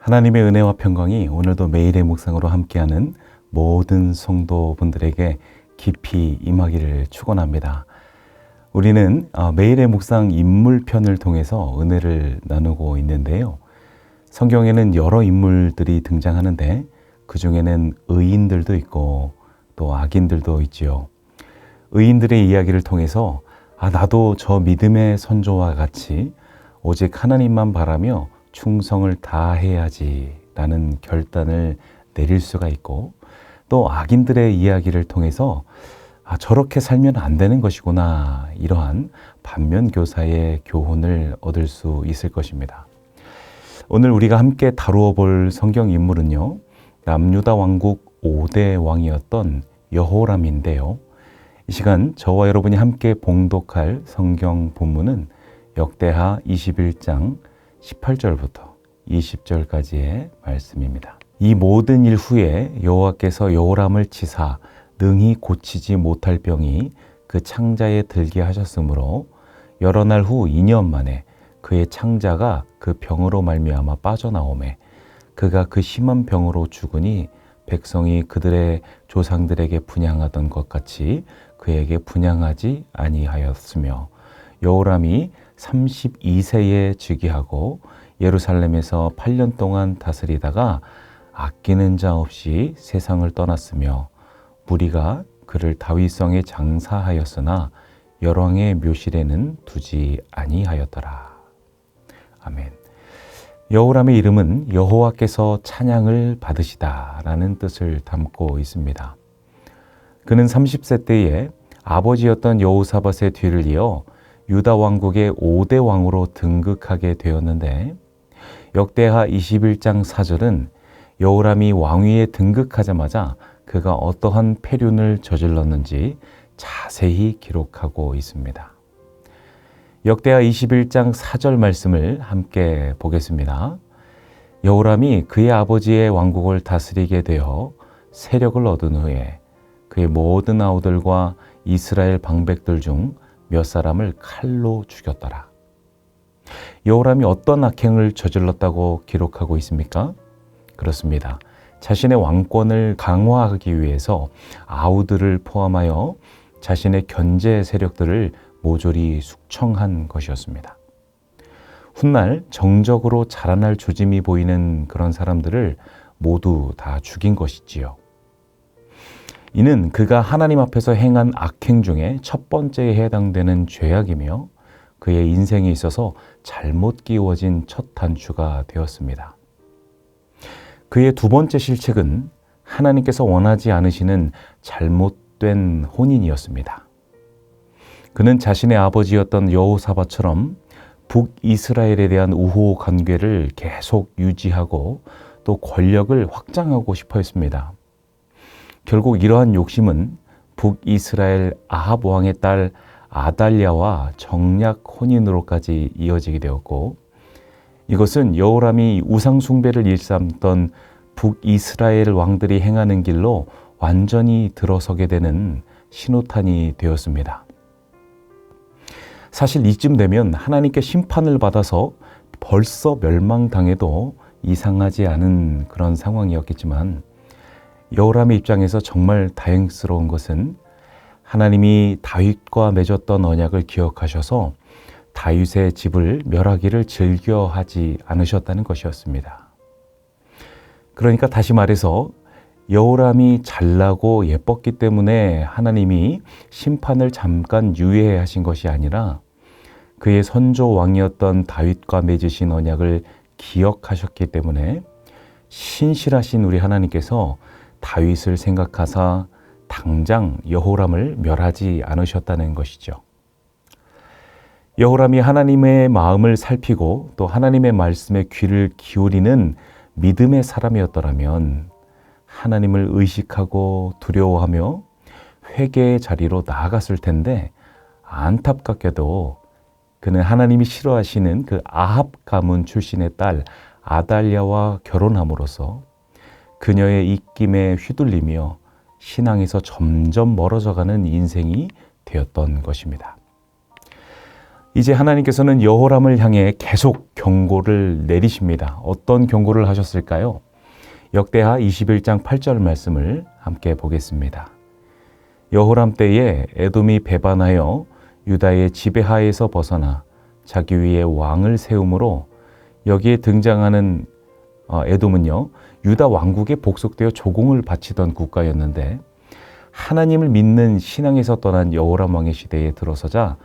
하나님의 은혜와 평강이 오늘도 매일의 묵상으로 함께하는 모든 성도분들에게 깊이 임하기를 축원합니다. 우리는 매일의 묵상 인물편을 통해서 은혜를 나누고 있는데요. 성경에는 여러 인물들이 등장하는데 그 중에는 의인들도 있고 또 악인들도 있지요. 의인들의 이야기를 통해서 나도 저 믿음의 선조와 같이 오직 하나님만 바라며 충성을 다해야지 라는 결단을 내릴 수가 있고, 또 악인들의 이야기를 통해서 저렇게 살면 안 되는 것이구나, 이러한 반면교사의 교훈을 얻을 수 있을 것입니다. 오늘 우리가 함께 다루어 볼 성경 인물은요, 남유다 왕국 5대 왕이었던 여호람인데요. 이 시간 저와 여러분이 함께 봉독할 성경 본문은 역대하 21장 18절부터 20절까지의 말씀입니다. 이 모든 일 후에 여호와께서 여호람을 치사 능히 고치지 못할 병이 그 창자에 들게 하셨으므로 여러 날 후 2년 만에 그의 창자가 그 병으로 말미암아 빠져나오매 그가 그 심한 병으로 죽으니 백성이 그들의 조상들에게 분향하던 것 같이 그에게 분향하지 아니하였으며, 여호람이 32세에 즉위하고 예루살렘에서 8년 동안 다스리다가 아끼는 자 없이 세상을 떠났으며, 무리가 그를 다윗성에 장사하였으나 열왕의 묘실에는 두지 아니하였더라. 아멘. 여호람의 이름은 여호와께서 찬양을 받으시다 라는 뜻을 담고 있습니다. 그는 30세 때에 아버지였던 여호사밧의 뒤를 이어 유다 왕국의 5대 왕으로 등극하게 되었는데, 역대하 21장 4절은 여호람이 왕위에 등극하자마자 그가 어떠한 패륜을 저질렀는지 자세히 기록하고 있습니다. 역대하 21장 4절 말씀을 함께 보겠습니다. 여호람이 그의 아버지의 왕국을 다스리게 되어 세력을 얻은 후에 그의 모든 아우들과 이스라엘 방백들 중 몇 사람을 칼로 죽였더라. 여호람이 어떤 악행을 저질렀다고 기록하고 있습니까? 그렇습니다. 자신의 왕권을 강화하기 위해서 아우들을 포함하여 자신의 견제 세력들을 모조리 숙청한 것이었습니다. 훗날 정적으로 자라날 조짐이 보이는 그런 사람들을 모두 다 죽인 것이지요. 이는 그가 하나님 앞에서 행한 악행 중에 첫 번째에 해당되는 죄악이며 그의 인생에 있어서 잘못 끼워진 첫 단추가 되었습니다. 그의 두 번째 실책은 하나님께서 원하지 않으시는 잘못된 혼인이었습니다. 그는 자신의 아버지였던 여호사밧처럼 북이스라엘에 대한 우호 관계를 계속 유지하고 또 권력을 확장하고 싶어 했습니다. 결국 이러한 욕심은 북이스라엘 아합 왕의 딸 아달랴와 정략 혼인으로까지 이어지게 되었고, 이것은 여호람이 우상 숭배를 일삼던 북이스라엘 왕들이 행하는 길로 완전히 들어서게 되는 신호탄이 되었습니다. 사실 이쯤 되면 하나님께 심판을 받아서 벌써 멸망당해도 이상하지 않은 그런 상황이었겠지만, 여호람의 입장에서 정말 다행스러운 것은 하나님이 다윗과 맺었던 언약을 기억하셔서 다윗의 집을 멸하기를 즐겨하지 않으셨다는 것이었습니다. 그러니까 다시 말해서 여호람이 잘나고 예뻤기 때문에 하나님이 심판을 잠깐 유예하신 것이 아니라 그의 선조 왕이었던 다윗과 맺으신 언약을 기억하셨기 때문에 신실하신 우리 하나님께서 다윗을 생각하사 당장 여호람을 멸하지 않으셨다는 것이죠. 여호람이 하나님의 마음을 살피고 또 하나님의 말씀에 귀를 기울이는 믿음의 사람이었더라면 하나님을 의식하고 두려워하며 회개의 자리로 나아갔을 텐데, 안타깝게도 그는 하나님이 싫어하시는 그 아합 가문 출신의 딸 아달랴와 결혼함으로써 그녀의 입김에 휘둘리며 신앙에서 점점 멀어져가는 인생이 되었던 것입니다. 이제 하나님께서는 여호람을 향해 계속 경고를 내리십니다. 어떤 경고를 하셨을까요? 역대하 21장 8절 말씀을 함께 보겠습니다. 여호람 때에 에돔이 배반하여 유다의 지배하에서 벗어나 자기 위에 왕을 세움으로, 여기에 등장하는 에돔은요, 유다 왕국에 복속되어 조공을 바치던 국가였는데 하나님을 믿는 신앙에서 떠난 여호람 왕의 시대에 들어서자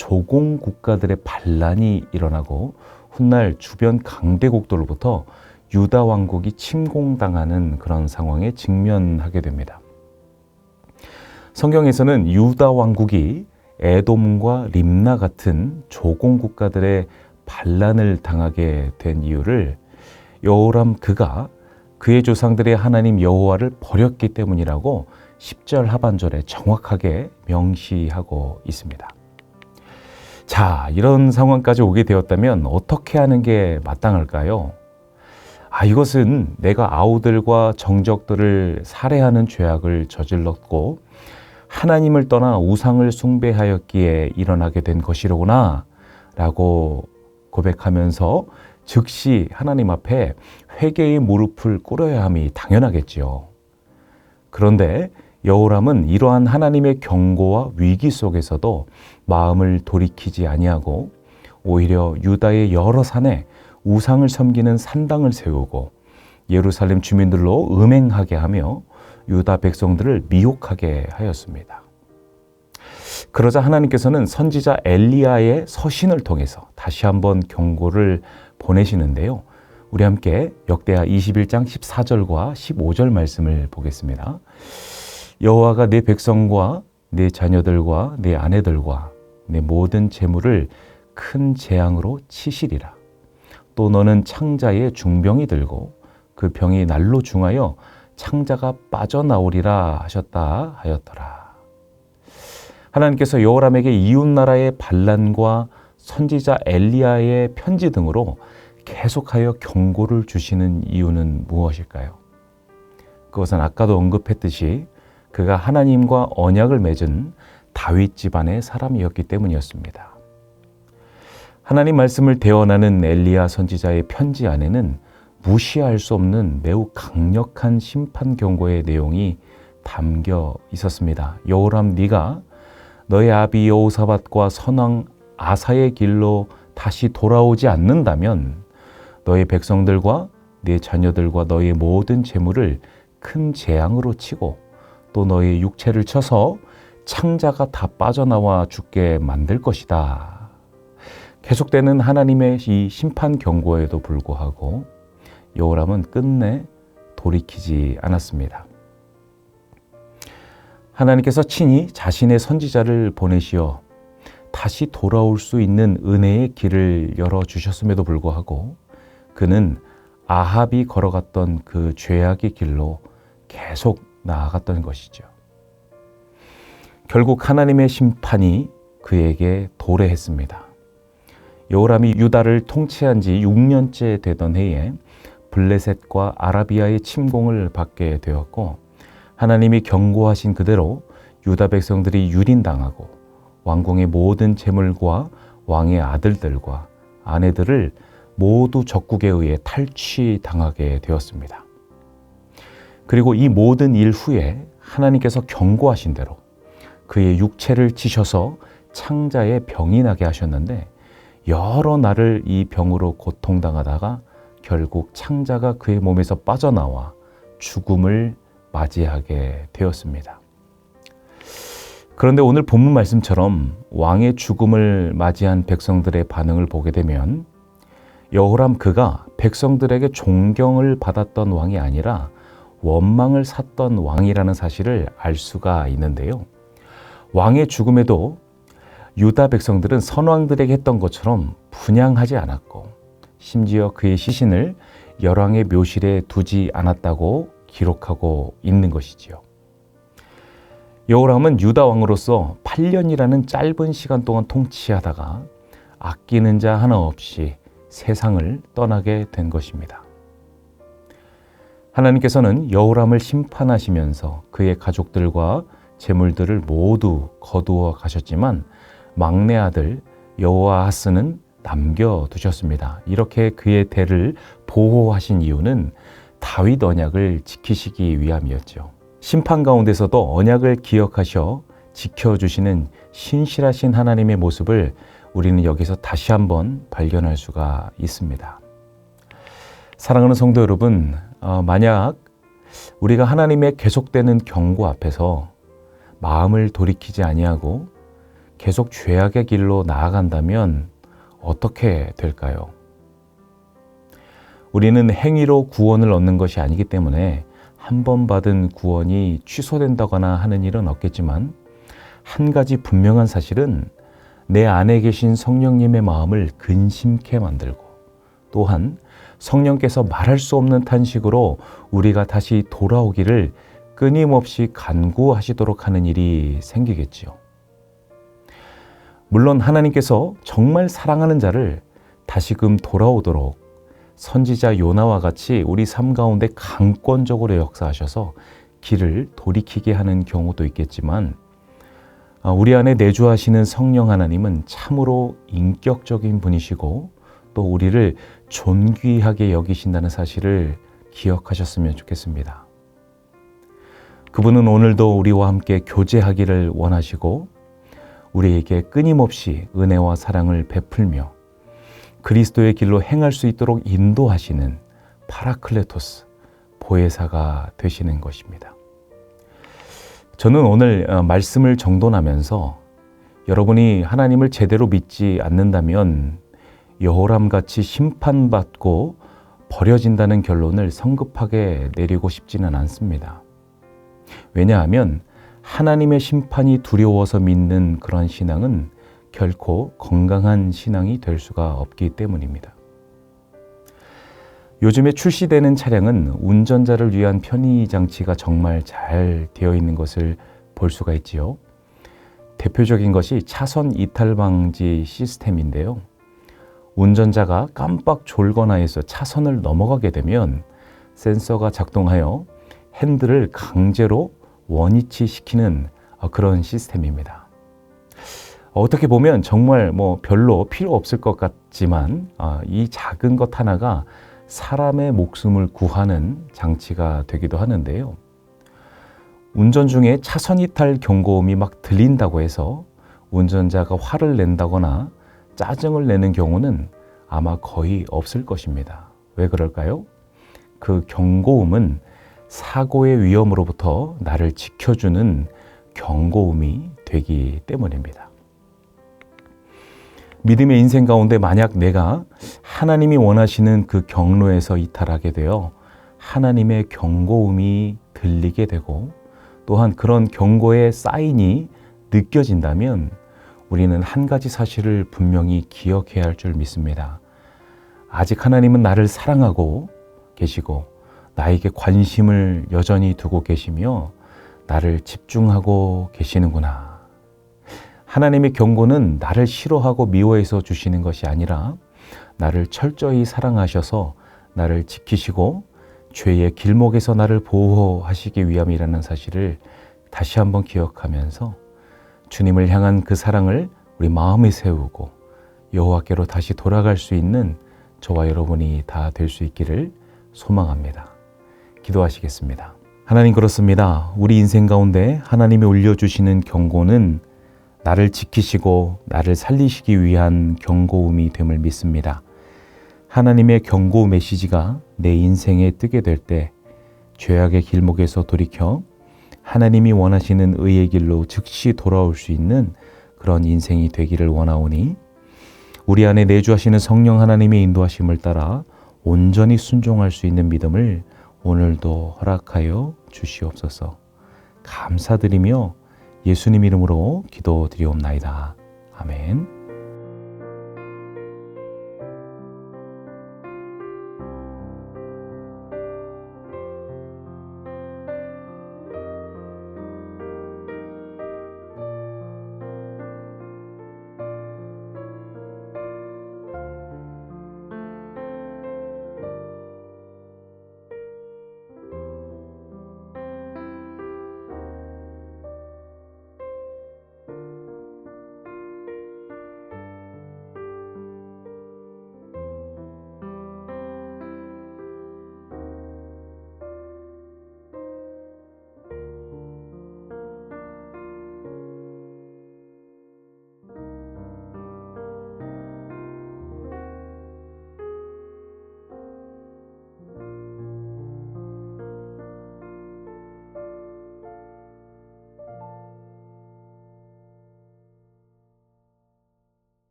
조공 국가들의 반란이 일어나고 훗날 주변 강대국들로부터 유다 왕국이 침공당하는 그런 상황에 직면하게 됩니다. 성경에서는 유다 왕국이 에돔과 림나 같은 조공 국가들의 반란을 당하게 된 이유를 여호람 그가 그의 조상들의 하나님 여호와를 버렸기 때문이라고 10절 하반절에 정확하게 명시하고 있습니다. 자, 이런 상황까지 오게 되었다면 어떻게 하는 게 마땅할까요? 이것은 내가 아우들과 정적들을 살해하는 죄악을 저질렀고 하나님을 떠나 우상을 숭배하였기에 일어나게 된 것이로구나 라고 고백하면서 즉시 하나님 앞에 회개의 무릎을 꿇어야 함이 당연하겠지요. 그런데 여호람은 이러한 하나님의 경고와 위기 속에서도 마음을 돌이키지 아니하고 오히려 유다의 여러 산에 우상을 섬기는 산당을 세우고 예루살렘 주민들로 음행하게 하며 유다 백성들을 미혹하게 하였습니다. 그러자 하나님께서는 선지자 엘리야의 서신을 통해서 다시 한번 경고를 보내시는데요. 우리 함께 역대하 21장 14절과 15절 말씀을 보겠습니다. 여호와가 내 백성과 내 자녀들과 내 아내들과 내 모든 재물을 큰 재앙으로 치시리라. 또 너는 창자에 중병이 들고 그 병이 날로 중하여 창자가 빠져나오리라 하셨다 하였더라. 하나님께서 여호람에게 이웃나라의 반란과 선지자 엘리야의 편지 등으로 계속하여 경고를 주시는 이유는 무엇일까요? 그것은 아까도 언급했듯이 그가 하나님과 언약을 맺은 다윗 집안의 사람이었기 때문이었습니다. 하나님 말씀을 대언하는 엘리야 선지자의 편지 안에는 무시할 수 없는 매우 강력한 심판 경고의 내용이 담겨 있었습니다. 여호람, 네가 너의 아비 여호사밧과 선왕 아사의 길로 다시 돌아오지 않는다면 너의 백성들과 네 자녀들과 너의 모든 재물을 큰 재앙으로 치고 또 너의 육체를 쳐서 창자가 다 빠져나와 죽게 만들 것이다. 계속되는 하나님의 이 심판 경고에도 불구하고 여호람은 끝내 돌이키지 않았습니다. 하나님께서 친히 자신의 선지자를 보내시어 다시 돌아올 수 있는 은혜의 길을 열어주셨음에도 불구하고 그는 아합이 걸어갔던 그 죄악의 길로 계속 나아갔던 것이죠. 결국 하나님의 심판이 그에게 도래했습니다. 여호람이 유다를 통치한 지 6년째 되던 해에 블레셋과 아라비아의 침공을 받게 되었고 하나님이 경고하신 그대로 유다 백성들이 유린당하고 왕궁의 모든 재물과 왕의 아들들과 아내들을 모두 적국에 의해 탈취당하게 되었습니다. 그리고 이 모든 일 후에 하나님께서 경고하신 대로 그의 육체를 치셔서 창자에 병이 나게 하셨는데 여러 날을 이 병으로 고통당하다가 결국 창자가 그의 몸에서 빠져나와 죽음을 맞이하게 되었습니다. 그런데 오늘 본문 말씀처럼 왕의 죽음을 맞이한 백성들의 반응을 보게 되면 여호람 그가 백성들에게 존경을 받았던 왕이 아니라 원망을 샀던 왕이라는 사실을 알 수가 있는데요. 왕의 죽음에도 유다 백성들은 선왕들에게 했던 것처럼 분향하지 않았고 심지어 그의 시신을 열왕의 묘실에 두지 않았다고 기록하고 있는 것이지요. 여호람은 유다 왕으로서 8년이라는 짧은 시간 동안 통치하다가 아끼는 자 하나 없이 세상을 떠나게 된 것입니다. 하나님께서는 여호람을 심판하시면서 그의 가족들과 재물들을 모두 거두어 가셨지만 막내 아들 여호아하스는 남겨두셨습니다. 이렇게 그의 대를 보호하신 이유는 다윗 언약을 지키시기 위함이었죠. 심판 가운데서도 언약을 기억하셔 지켜주시는 신실하신 하나님의 모습을 우리는 여기서 다시 한번 발견할 수가 있습니다. 사랑하는 성도 여러분, 만약 우리가 하나님의 계속되는 경고 앞에서 마음을 돌이키지 아니하고 계속 죄악의 길로 나아간다면 어떻게 될까요? 우리는 행위로 구원을 얻는 것이 아니기 때문에 한 번 받은 구원이 취소된다거나 하는 일은 없겠지만 한 가지 분명한 사실은 내 안에 계신 성령님의 마음을 근심케 만들고 또한 성령께서 말할 수 없는 탄식으로 우리가 다시 돌아오기를 끊임없이 간구하시도록 하는 일이 생기겠지요. 물론 하나님께서 정말 사랑하는 자를 다시금 돌아오도록 선지자 요나와 같이 우리 삶 가운데 강권적으로 역사하셔서 길을 돌이키게 하는 경우도 있겠지만 우리 안에 내주하시는 성령 하나님은 참으로 인격적인 분이시고 또 우리를 존귀하게 여기신다는 사실을 기억하셨으면 좋겠습니다. 그분은 오늘도 우리와 함께 교제하기를 원하시고 우리에게 끊임없이 은혜와 사랑을 베풀며 그리스도의 길로 행할 수 있도록 인도하시는 파라클레토스, 보혜사가 되시는 것입니다. 저는 오늘 말씀을 정돈하면서 여러분이 하나님을 제대로 믿지 않는다면 여호람같이 심판받고 버려진다는 결론을 성급하게 내리고 싶지는 않습니다. 왜냐하면 하나님의 심판이 두려워서 믿는 그런 신앙은 결코 건강한 신앙이 될 수가 없기 때문입니다. 요즘에 출시되는 차량은 운전자를 위한 편의 장치가 정말 잘 되어 있는 것을 볼 수가 있지요. 대표적인 것이 차선 이탈 방지 시스템인데요. 운전자가 깜빡 졸거나 해서 차선을 넘어가게 되면 센서가 작동하여 핸들을 강제로 원위치 시키는 그런 시스템입니다. 어떻게 보면 정말 별로 필요 없을 것 같지만 이 작은 것 하나가 사람의 목숨을 구하는 장치가 되기도 하는데요. 운전 중에 차선 이탈 경고음이 막 들린다고 해서 운전자가 화를 낸다거나 짜증을 내는 경우는 아마 거의 없을 것입니다. 왜 그럴까요? 그 경고음은 사고의 위험으로부터 나를 지켜주는 경고음이 되기 때문입니다. 믿음의 인생 가운데 만약 내가 하나님이 원하시는 그 경로에서 이탈하게 되어 하나님의 경고음이 들리게 되고 또한 그런 경고의 사인이 느껴진다면 우리는 한 가지 사실을 분명히 기억해야 할 줄 믿습니다. 아직 하나님은 나를 사랑하고 계시고 나에게 관심을 여전히 두고 계시며 나를 집중하고 계시는구나. 하나님의 경고는 나를 싫어하고 미워해서 주시는 것이 아니라 나를 철저히 사랑하셔서 나를 지키시고 죄의 길목에서 나를 보호하시기 위함이라는 사실을 다시 한번 기억하면서 주님을 향한 그 사랑을 우리 마음에 세우고 여호와께로 다시 돌아갈 수 있는 저와 여러분이 다 될 수 있기를 소망합니다. 기도하시겠습니다. 하나님, 그렇습니다. 우리 인생 가운데 하나님이 올려주시는 경고는 나를 지키시고 나를 살리시기 위한 경고음이 됨을 믿습니다. 하나님의 경고 메시지가 내 인생에 뜨게 될 때 죄악의 길목에서 돌이켜 하나님이 원하시는 의의 길로 즉시 돌아올 수 있는 그런 인생이 되기를 원하오니 우리 안에 내주하시는 성령 하나님의 인도하심을 따라 온전히 순종할 수 있는 믿음을 오늘도 허락하여 주시옵소서. 감사드리며 예수님 이름으로 기도드리옵나이다. 아멘.